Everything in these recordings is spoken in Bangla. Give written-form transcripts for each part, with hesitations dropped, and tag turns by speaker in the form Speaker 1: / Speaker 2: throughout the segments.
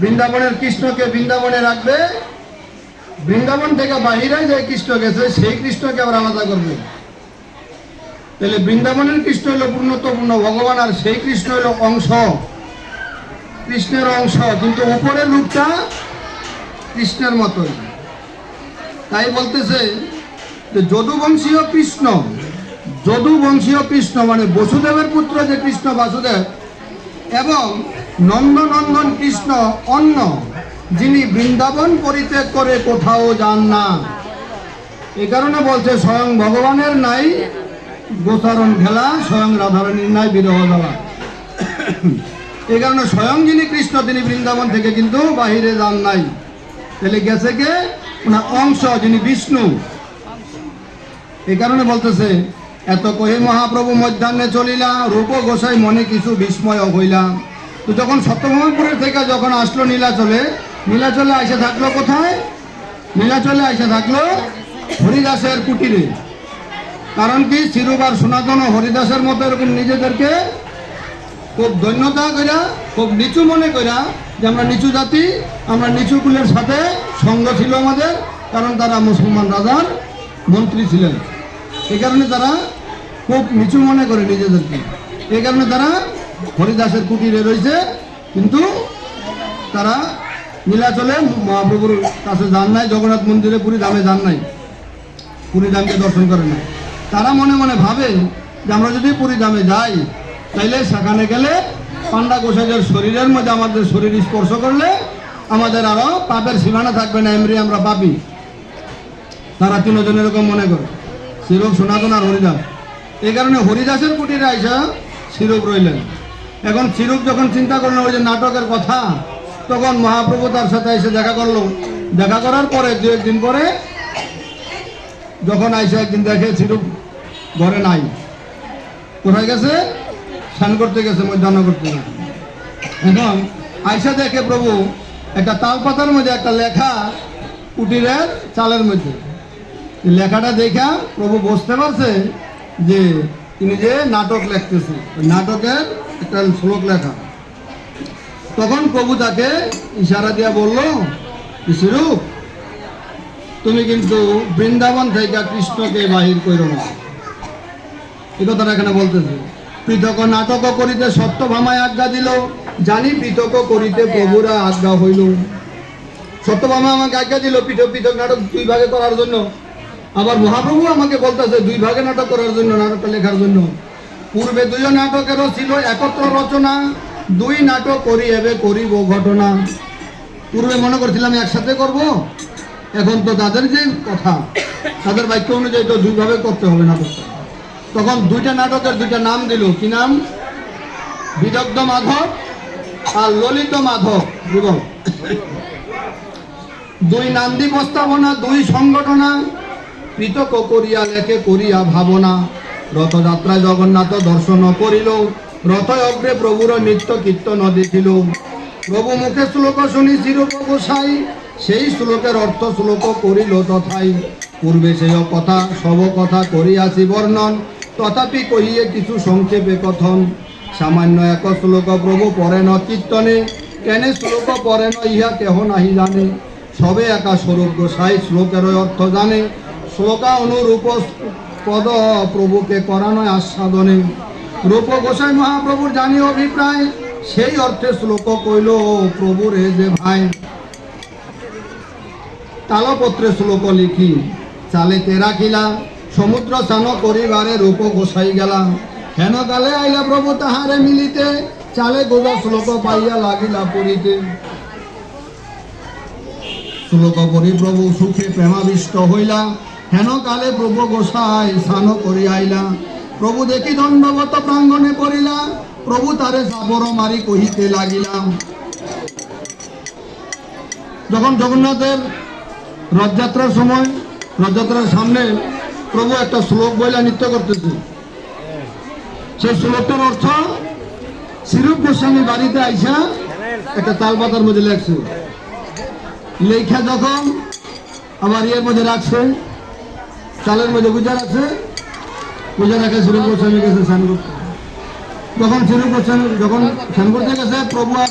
Speaker 1: বৃন্দাবনের কৃষ্ণকে বৃন্দাবনে রাখবে, বৃন্দাবন থেকে বাহিরে যে কৃষ্ণ গেছে সেই কৃষ্ণকে আবার আলাদা করবে। তাহলে বৃন্দাবনের কৃষ্ণ হলো পূর্ণত্বপূর্ণ ভগবান, আর সেই কৃষ্ণ হলো অংশ, কৃষ্ণের অংশ, কিন্তু উপরের রূপটা কৃষ্ণের মতোই। তাই বলতেছে যে যদুবংশীয় কৃষ্ণ, যদুবংশীয় কৃষ্ণ মানে বসুদেবের পুত্র যে কৃষ্ণ বাসুদেব, এবং নন্দনন্দন কৃষ্ণ অন্য, যিনি বৃন্দাবন পরিত্যাগ করে কোথাও যান না। এই কারণে বলছে স্বয়ং ভগবানের নাই গোচারণ খেলা, স্বয়ং রাধারানীর নাই বিরহ জ্বালা। এই কারণে স্বয়ং যিনি কৃষ্ণ তিনি বৃন্দাবন থেকে কিন্তু বাহিরে যান নাই। তাহলে গেছে কে? ওনার অংশ, যিনি বিষ্ণু। এই কারণে বলতেছে এত কহে মহাপ্রভু মধ্যাহ্নে চলিলা, রূপ গোসাই মনে কিছু বিস্ময় হইলা। তো যখন সত্যভামাপুরের থেকে যখন আসলো নীলাচলে, নীলাচলে আইসে থাকলো কোথায়? নীলাচলে আইসে থাকলো হরিদাসের কুটিরে। কারণ কি? চিরবার সনাতন হরিদাসের মতো এরকম নিজেদেরকে খুব ধন্যতা কইরা, খুব নিচু মনে কইরা যে আমরা নিচু জাতি, আমরা নিচু কুলের সাথে সঙ্গ ছিল আমাদের, কারণ তারা মুসলমান রাজার মন্ত্রী ছিলেন। এই কারণে তারা খুব নিচু মনে করে নিজেদেরকে। এই কারণে তারা হরিদাসের কুটিরে রয়েছে, কিন্তু তারা নীলাচলে মহাপ্রভুর কাছে যান নাই, জগন্নাথ মন্দিরে পুরী ধামে যান নাই, পুরী ধামকে দর্শন করে না। তারা মনে মনে ভাবে যে আমরা যদি পুরী ধামে যাই, তাইলে সেখানে গেলে পান্ডা গোসাইয়ের শরীরের মধ্যে আমাদের শরীর স্পর্শ করলে আমাদের আরো পাপের সীমানা থাকবে না, এমনি আমরা পাপি। তারা তিনজন এরকম মনে করে, শিরূপ, সনাতন আর হরিদাস। এই কারণে হরিদাসের কুটিরে আইসা শিরূপ রইলেন। এখন শিরূপ যখন চিন্তা করলেন ওই যে নাটকের কথা, তখন মহাপ্রভু তার সাথে এসে দেখা করলো। দেখা করার পরে দু একদিন পরে যখন আইসা একদিন দেখে শিরূপ ঘরে নাই, কোথায় গেছে? স্নান করতে গেছে, মধ্যাহ্ন করতে গেছে। এখন আইসা দেখে প্রভু একটা তাল পাতার মধ্যে একটা লেখা কুটিরের চালের মধ্যে। লেখাটা দেখা প্রভু বুঝতে পারছে যে তিনি যে নাটক লিখতেছে, নাটকের একটা শ্লোক লেখা। তখন প্রভু তাকে ইশারা দিয়া বলল, শিরূপ তুমি কিন্তু বৃন্দাবন থেকে কৃষ্ণকে বাহির করো না। এই কথাটা এখানে বলতেছে। পৃথক নাটক করিতে সত্যভামায় আজ্ঞা দিল, জানি পৃথক করিতে প্রভুরা আজ্ঞা হইল। সত্যভামা আমাকে আজ্ঞা দিল পৃথক পৃথক নাটক দুই ভাগে করার জন্য। আবার মহাপ্রভু আমাকে বলতেছে দুই ভাগে নাটক করার জন্য, নাটকটা লেখার জন্য। পূর্বে দুই নাটকেরও ছিল একত্র রচনা, দুই নাটক করি এবে করিব ঘটনা। পূর্বে মনে করছিলাম একসাথে করব, এখন তো তাদের যে কথা, তাদের বাক্য অনুযায়ী তো দুইভাবে করতে হবে নাটকটা। তখন দুইটা নাটকের দুইটা নাম দিল। কি নাম? বিদগ্ধ মাধব আর ললিত মাধব। দুই নান্দি প্রস্তাবনা, দুই সংগঠনা, পৃথক করিয়া লেখে করিয়া ভাবনা। রথযাত্রায় জগন্নাথ দর্শন করিল, রথ অগ্রে প্রভুর নিত্য কীর্তন দেখিল। প্রভু মুখে শ্লোক শুনি শিরূপ গোসাই, সেই শ্লোকের অর্থ শ্লোক করিল তথাই। পূর্বে সেই কথা সব কথা করিয়াছি বর্ণন, তথাপি কহিয়ে কিছু সংক্ষেপে কথন। সামান্য এক শ্লোক প্রভু পড়েন কীর্তনে, কেনে শ্লোক পড়েন ইহা কেহ নাহি জানে। সবে একা স্বরূপ গোসাই শ্লোকের অর্থ জানে, শ্লোকা অনুরূপ পদ প্রভুকে করানো আস্বাদনে। রূপ গোসাই মহাপ্রভুর জানি অভিপ্রায়, সেই অর্থে শ্লোক কইল প্রভুর এ যে ভাই। তালপত্রে শ্লোক লিখি চালেতে রাখিলা, সমুদ্র স্নান করিবারে রূপ গোসাই গেলা। হেন কালে আইলা প্রভু তাহারে মিলিতে, চালে গোজা শ্লোক পাইয়া লাগিলা পড়িতে। শ্লোক পড়ি প্রভু সুখে প্রেমাবিষ্ট হইলা, হেন কালে প্রভু গোসাই স্নান করি আইলা। প্রভু দেখি দণ্ডবত প্রাঙ্গণে পড়িলা, প্রভু তারে সাবর মারি কহিতে লাগিলাম। যখন জগন্নাথের রথযাত্রার সময়, রথযাত্রার সামনে প্রভু একটা শ্লোক বইলা নৃত্য করতেছে। সেই শ্লোকটার অর্থ শিরূপ গোস্বামী বাড়িতে আইসা একটা তাল পাতার মধ্যে লেখছে। লেখা যখন আবার ইয়ের মধ্যে রাখছে, চালের মধ্যে গুজা রাখছে, গুজা রাখে শিরূপ গোস্বামী গেছে স্নান করতে। যখন শিরূপ গোস্বামী যখন স্নান করতে গেছে, প্রভু আর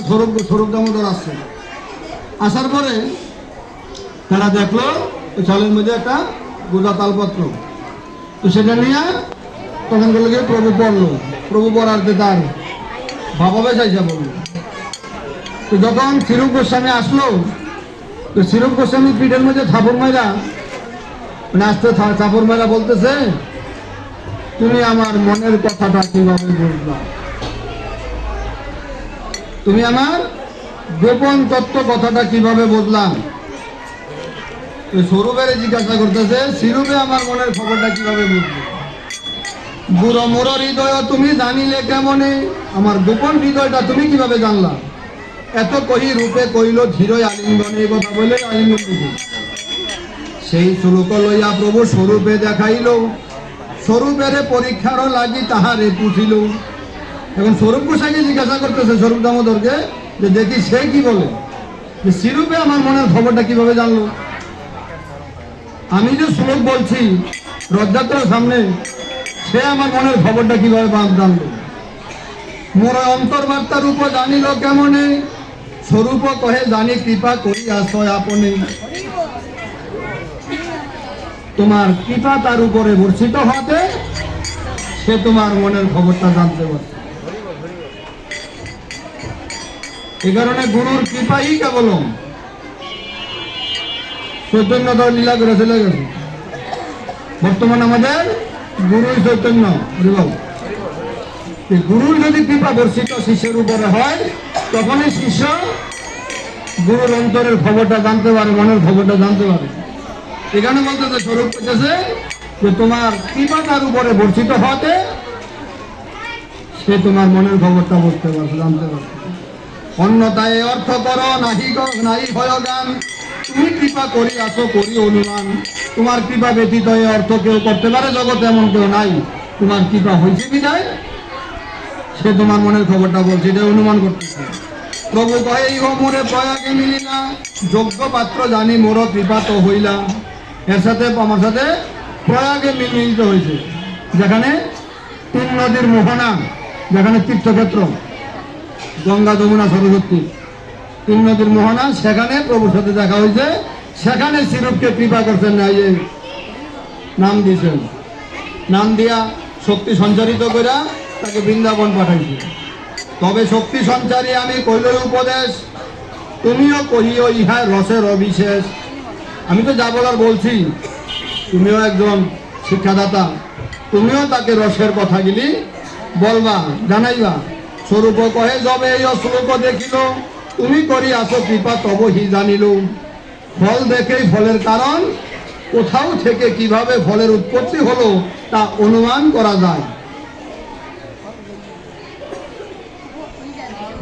Speaker 1: স্বরূপ দামোদর আসছে। আসার পরে তারা দেখলো ওই চালের মধ্যে একটা গোদা তালপত্র, তো সেটা নিয়ে তখন বললো গিয়ে প্রভু পড়লো, প্রভু পড়াতে তার ভাবাবে চাইছে বললো। তো যখন স্বরূপ গোস্বামী আসলো, তো স্বরূপ গোস্বামী পিঠের মধ্যে থাপড় মাইরা, মানে আসতে থাপড় মাইরা বলতেছে, তুমি আমার মনের কথাটা কিভাবে বুঝবা, তুমি আমার গোপন তত্ত্ব কথাটা কিভাবে বুঝলাম। স্বরূপের জিজ্ঞাসা করতেছে, স্বরূপে আমার মনের খবরটা কিভাবে বুঝবে। বুড়ো মোর হৃদয় তুমি জানিলে কেমনে, আমার গোপন হৃদয়টা তুমি কিভাবে জানলা। এত কহি রূপে কইল ধীরই আলিঙ্গনে, এই কথা বলে আলিঙ্গন দিল। সেই শ্লোক লইয়া প্রভু স্বরূপে দেখাইল, স্বরূপের পরীক্ষারও লাগি তাহারে পুছিল। এখন স্বরূপ গোসাইকে জিজ্ঞাসা করতেছে স্বরূপ দামোদরকে, যে দেখি সে কি বলে, যে স্বরূপে আমার মনের খবরটা কিভাবে জানলো। আমি যে শ্লোক বলছি রথযাত্রার সামনে, সে আমার মনের খবরটা কিভাবে জানলো। মোর অন্তর্বার্তার রূপ জানিল কেমনে, স্বরূপ কহে জানি কৃপা করি আশ্রয় আপনি। তোমার কৃপা তার উপরে বর্ষিত হতে সে তোমার মনের খবরটা জানতে পারছে। এই কারণে গুরুর কৃপাই কেবল চৈতন্য দল লীলা করে চলে গেছে। বর্তমান আমাদের গুরুই চৈতন্য। গুরুর যদি কৃপা বর্ষিত শিষ্যের উপরে হয়, তখনই শিষ্য গুরুর অন্তরের খবরটা জানতে পারে, মনের খবরটা জানতে পারে। এখানে বলতেছে স্বরূপ পেতেছে যে তোমার কৃপা তার উপরে বর্ষিত হতে সে তোমার মনের খবরটা বুঝতে পারছে, জানতে পারছে। অন্যতায় অর্থ করো নাই ভয় গান, তুমি কৃপা করি আসো করি অনুমান। তোমার কৃপা ব্যতীত এই অর্থ কেউ করতে পারে জগতে এমন কেউ নাই। তোমার কৃপা হয়েছে বিদায় সে তোমার মনের খবরটা বলছে, এটা অনুমান করতেছে। প্রভু কহে এই মোরে প্রয়াগে মিলিলা, যোগ্য পাত্র জানি মোর কৃপা তো হইলা। এর সাথে আমার সাথে প্রয়াগে মিলিত হয়েছে, যেখানে 3 নদীর মোহনা, যেখানে তীর্থক্ষেত্র গঙ্গা যমুনা সরস্বতী 3 নদীর মোহনা, সেখানে প্রভুর সাথে দেখা হয়েছে। সেখানে স্বরূপকে কৃপা করছেন, না যে নাম দিয়েছেন, নাম দিয়া শক্তি সঞ্চারিত করে তাকে বৃন্দাবন পাঠাইছে। তবে শক্তি সঞ্চারী আমি কইলই উপদেশ, তুমিও কহিও ইহা রসের অবিশেষ। আমি তো যা বলার বলছি, তুমিও একজন শিক্ষাদাতা, তুমিও তাকে রসের কথাগুলি বলবা, জানাইবা। স্বরূপ কহে যবে এই শ্লোক দেখিল, তুমি করি আসো কৃপা তব হি জানিল। ফল দেখেই ফলের কারণ, কোথাও থেকে কিভাবে ফলের উৎপত্তি হলো তা অনুমান করা যায়।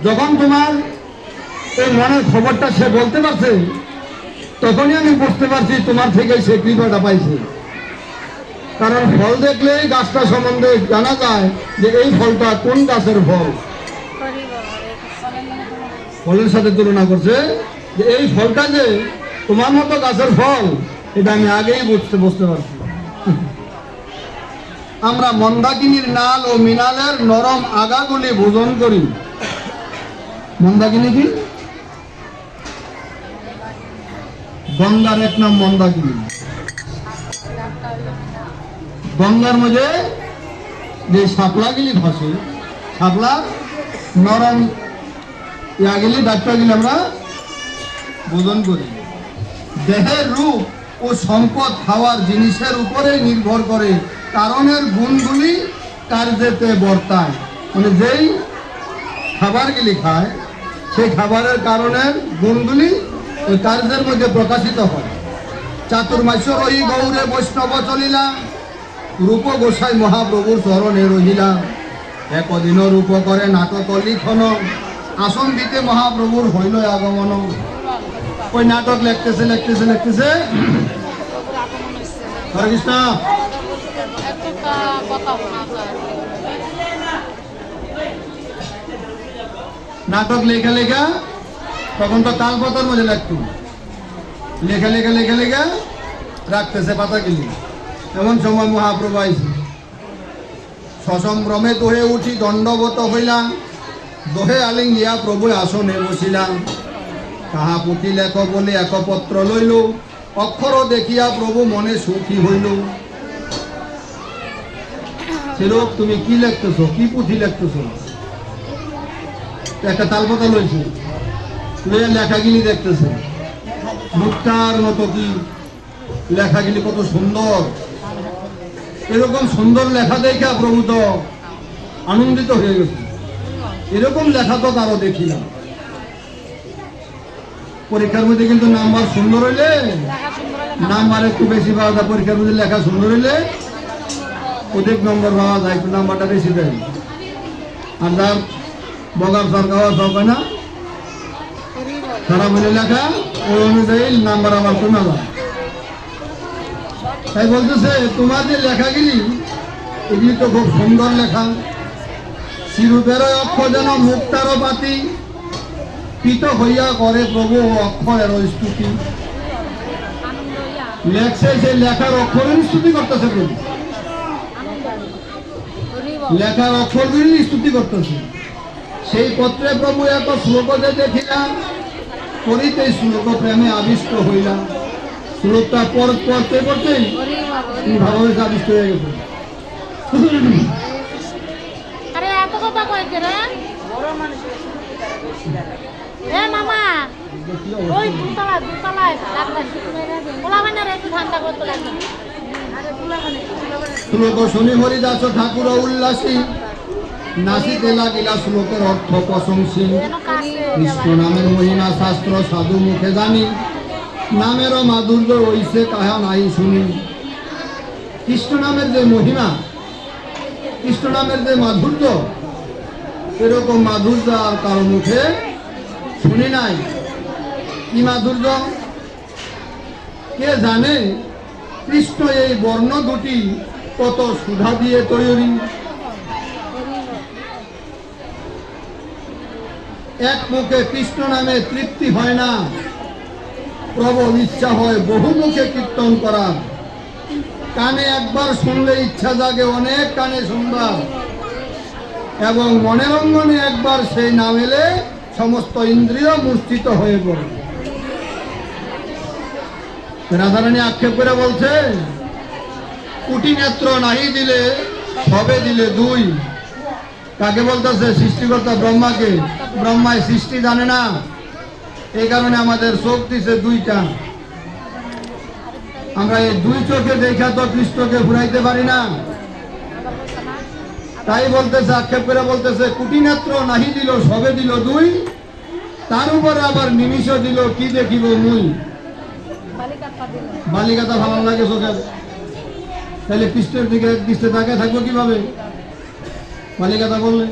Speaker 1: যখন তোমার এই মনের খবরটা সে বলতে পারছে, তখনই আমি বুঝতে পারছি তোমার থেকে সে কৃপাটা পাইছে। কারণ ফল দেখলেই গাছটা সম্বন্ধে জানা যায় যে এই ফলটা কোন গাছের ফল। ফলের সাথে তুলনা করছে যে এই ফলটা যে তোমার মতো গাছের ফল, এটা আমি আগেই বুঝতে পারছি। আমরা মন্দাকিনীর নাল ও মিনালের নরম আগাগুলি ভোজন করি। মন্দাকিনী কি? গঙ্গার এক নাম মন্দাকিনী। গঙ্গার মধ্যে যে শাপলাগুলি ভাসে, শাপলার নরম ইয়াগুলি ডাক্তারগুলি আমরা ভোজন করি। দেহের রূপ ও সম্পদ খাওয়ার জিনিসের উপরে নির্ভর করে, কারণের গুণগুলি কার্যেতে বর্তায়। মানে যেই খাবারগুলি খায়, সেই খাবারের কারণের গুণগুলি ওই কার্যের মধ্যে প্রকাশিত হয়। চাতুর্মাস্য রহি গৌরে বৈষ্ণব চলিলা, রূপ গোসাই মহাপ্রভুর চরণে রহিলা। একদিন রূপ করে নাটক লিখন, আসন দিতে মহাপ্রভুর হইল আগমন। ওই নাটক লিখতেছে হরে কৃষ্ণ, নাটক লেখা তখন তো তালপতার মধ্যে লাগতো, লেখা রাখতেছে পাতাগুলি। এমন সময় মহাপ্রভু আইছে, সসম্ভ্রমে তোহে উঠি দণ্ডবত হইলাম, দোহে আলিঙ্গিয়া প্রভু আসনে বসিলাম। কাহা পুঁথি লেখ বলে এক পত্র লইল, অক্ষর দেখিয়া প্রভু মনে সুখী হইল। সেরক তুমি কি লিখতেছ, কি পুঁথি লিখতেছ? একটা তালপাতা লইছে, লেখাগুলি দেখতেছে, মুক্তার মতো কি লেখাগুলি কত সুন্দর। এরকম সুন্দর লেখা দেখা প্রভু তো আনন্দিত হয়ে গেছে। এরকম লেখা তো কারো দেখি না। পরীক্ষার মধ্যে কিন্তু নাম্বার সুন্দর হইলে, নাম্বার একটু বেশি পাওয়া যায়। পরীক্ষার মধ্যে লেখা সুন্দর হইলে অধিক নম্বর পাওয়া যায়, একটু নাম্বারটা বেশি দেয়। আর যার বগার সার খাওয়া সব হয় না, খারাপ হইলে লেখা ওই অনুযায়ী নাম্বার আমার কমে যায়। তাই বলতেছে তোমাদের লেখাগুলি এগুলি তো খুব সুন্দর লেখা। শিরূপের অক্ষর যেন মুক্তার বাতি, পিত হইয়া করে প্রভু অক্ষরের স্তুতি। লেখছে সেই লেখার অক্ষরের স্তুতি করতেছে প্রভু, লেখার অক্ষরগুলি স্তুতি করতেছে। সেই পত্রে প্রভু এক শ্লোক যে দেখিলাম, করিতে শ্লোক প্রেমে আবিষ্ট হইলাম। শ্লোকটা পড়তে পড়তেই ভালোবেসে আবিষ্ট হয়ে গেছে। শ্লোক শুনি হরিদাস ঠাকুর উল্লাসী, নাচিতে লাগিলা শ্লোকের অর্থ প্রশংসী। কৃষ্ণ নামের মহিমা শাস্ত্র সাধু মুখে জানি, নামেরও মাধুর্য ওইসে কাহা নাই শুনি। কৃষ্ণ নামের যে মহিমা, কৃষ্ণ নামের যে মাধুর্য, এরকম মাধুর্য আর কারো মুখে শুনি নাই। কি মাধুর্য কে জানে? কৃষ্ণ এই বর্ণ দুটি কত সুধা দিয়ে তৈরি। এক মুখে কৃষ্ণ নামে তৃপ্তি হয় না, প্রবল ইচ্ছা হয় বহু মুখে কীর্তন করার। কানে একবার শুনলে ইচ্ছা জাগে অনেক কানে শুনবার, এবং মনের অঙ্গনে একবার সেই নাম এলে সমস্ত ইন্দ্রিয় মূর্ছিত হয়ে পড়ে। রাধারানী আক্ষেপ করে বলছে, কুটি নেত্র নাহি দিলে সবে দিলে দুই। কাকে বলতেছে? সৃষ্টিকর্তা ব্রহ্মাকে। ব্রহ্মায় সৃষ্টি জানে না, এই কারণে আমাদের চোখ দিছে দুইটা। আমরা এই দুই চোখে দেখা তো কৃষ্ণকে ঘুরাইতে পারি না। তাই বলতেছে, আক্ষেপ করে বলতেছে, কুটি নেত্র নাহি দিল সবে দিল দুই, তার উপরে আবার নিমিষ দিল কি দেখিব মুই। বালিকাতা ভালো লাগে চোখে, তাহলে কৃষ্ণের দিকে দৃষ্টি তাকায় থাকবো কিভাবে বালিকাতা বললে?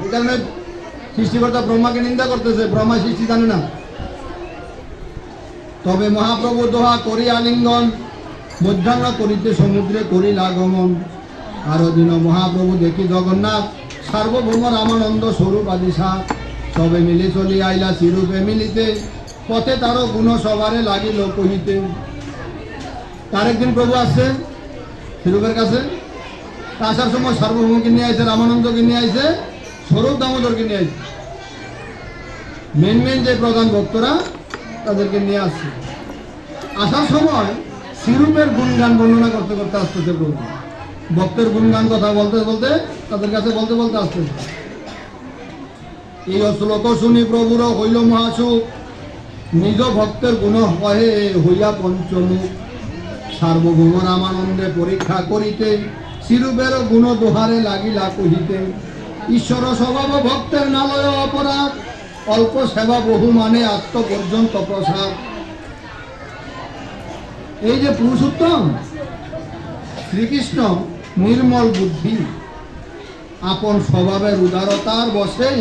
Speaker 1: এই কারণে সৃষ্টিকর্তা ব্রহ্মাকে নিন্দা করতেছে, ব্রহ্মা সৃষ্টি জানে না। তবে মহাপ্রভু দোহা করি আলিঙ্গন, মধ্যাহ্ন করিতে সমুদ্রে করিল আগমন। আরো দিন মহাপ্রভু দেখি জগন্নাথ, সার্বভৌম রামানন্দ স্বরূপ আদিশা। সবে মিলে চলি আইলা শিরূপে মিলিতে, পথে তারও গুণ সবারে লাগিল কহিতে। তার একদিন প্রভু আসছে শিরূপের কাছে, আসার সময় সার্বভৌমকে নিয়ে আইছে, রামানন্দকে নিয়ে আইছে, স্বরূপ দামোদরকে নিয়ে আইছে। মেন যে প্রধান ভক্তরা তাদেরকে নিয়ে আসছে। আসার সময় শিরূপের গুণগান বর্ণনা করতে করতে আসতেছে প্রভু। ভক্তের গুণগান কথা বলতে বলতে তাদের কাছে বলতে বলতে আসতেছে। এই শ্লোক শুনি প্রভুর হইল মহাসুখ, নিজ ভক্তের গুণ কহে হইয়া পঞ্চমুখ। সার্বভৌম রামানন্দে পরীক্ষা করিতে, শিরূপের গুণ দোহারে লাগিলা কহিতে। ঈশ্বর স্বভাব ভক্তের নালয় অপরাধ, অল্প সেবা বহু মানে আত্ম পর্যন্ত প্রসাদ। এই যে পুরুষোত্তম শ্রীকৃষ্ণ নির্মল বুদ্ধি, আপন স্বভাবের উদারতার বসে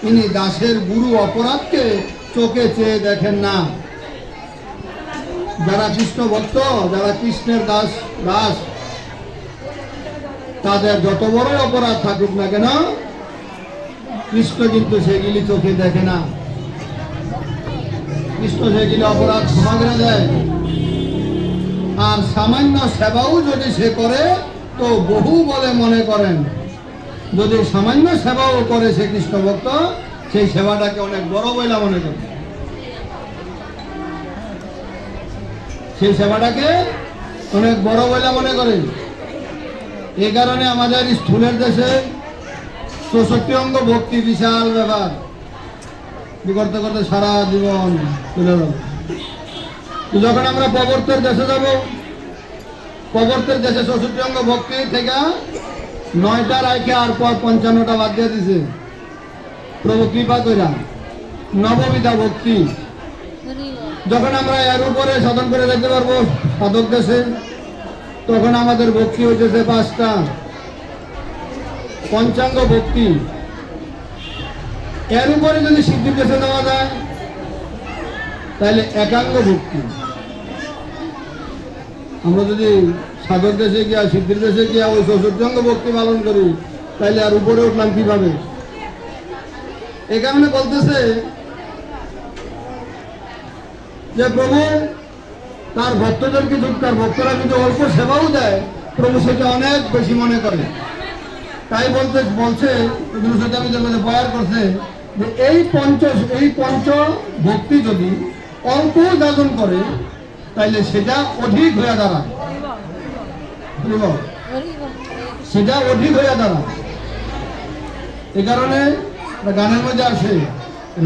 Speaker 1: তিনি দাসের গুরু অপরাধকে চোখে চেয়ে দেখেন না। যারা কৃষ্ণ ভক্ত, যারা কৃষ্ণের দাস, তাদের যত বড় অপরাধ থাকুক না কেন, কৃষ্ণ কিন্তু সেগুলি চোখে দেখে না। কৃষ্ণ সেগুলি অপরাধ ক্ষমা করে দেয়। আর সামান্য সেবাও যদি সে করে তো বহু বলে মনে করেন। যদি সামান্য সেবাও করে সে কৃষ্ণ ভক্ত, সেই সেবাটাকে অনেক বড় বলে মনে করে, সেই সেবাটাকে অনেক বড় বলে মনে করে। এই কারণে আমাদের স্থূলের দেশে 64 অঙ্গ ভক্তি বিশাল ব্যাপার, করতে করতে সারা জীবন চলে যাবে। যখন আমরা প্রবর্তের দেশে যাব, প্রবর্তের দেশে 64 অঙ্গ ভক্তি থেকে 9টা রাখে আর পর 55টা বাদ দিয়ে দিছে প্রভু কৃপা কইরা, নববিধা ভক্তি। যখন আমরা এর উপরে সাধন করে দেখতে পারবো সাধক দেশে, তখন আমাদের ভক্তি হইতেছে 5টা, পঞ্চাঙ্গ ভক্তি। এর উপরে যদি সিদ্ধির দেশে নেওয়া যায় তাহলে একাঙ্গ ভক্তি। আমরা যদি সাধক দেশে গিয়া সিদ্ধির দেশে গিয়া ওই 64 অঙ্গ ভক্তি পালন করি তাহলে আর উপরে উঠলাম কিভাবে? এই কারণে বলতেছে যে প্রভু তার ভক্তদেরকে যদি, তার ভক্তরা যদি অল্প সেবাও দেয়, প্রভু সেটা অনেক বেশি মনে করে। তাই বলছে বয়ার করছে যে এই পঞ্চ ভক্তি যদি অল্প যাজন করে তাইলে সেটা অধিক হয়ে দাঁড়ায়, সেটা অধিক হয়ে দাঁড়ায়। এই কারণে গানের মধ্যে আছে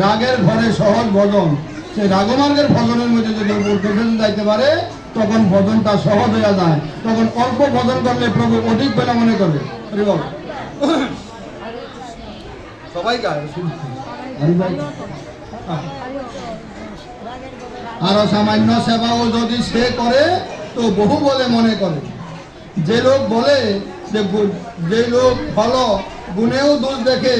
Speaker 1: রাগের ঘরে সহজ ভজন, সেই রাগমার্গের ভজনের মধ্যে যদি যাইতে পারে তখন ভজনটা সহজ হয়ে যায়, তখন অল্প ভজন করলে প্রভু অধিক বেলা মনে করে। সবাই গায় আরো সামান্য সেবাও যদি সে করে তো বহু বলে মনে করে। যে লোক বলে যে লোক ভালো গুণেও দোষ দেখে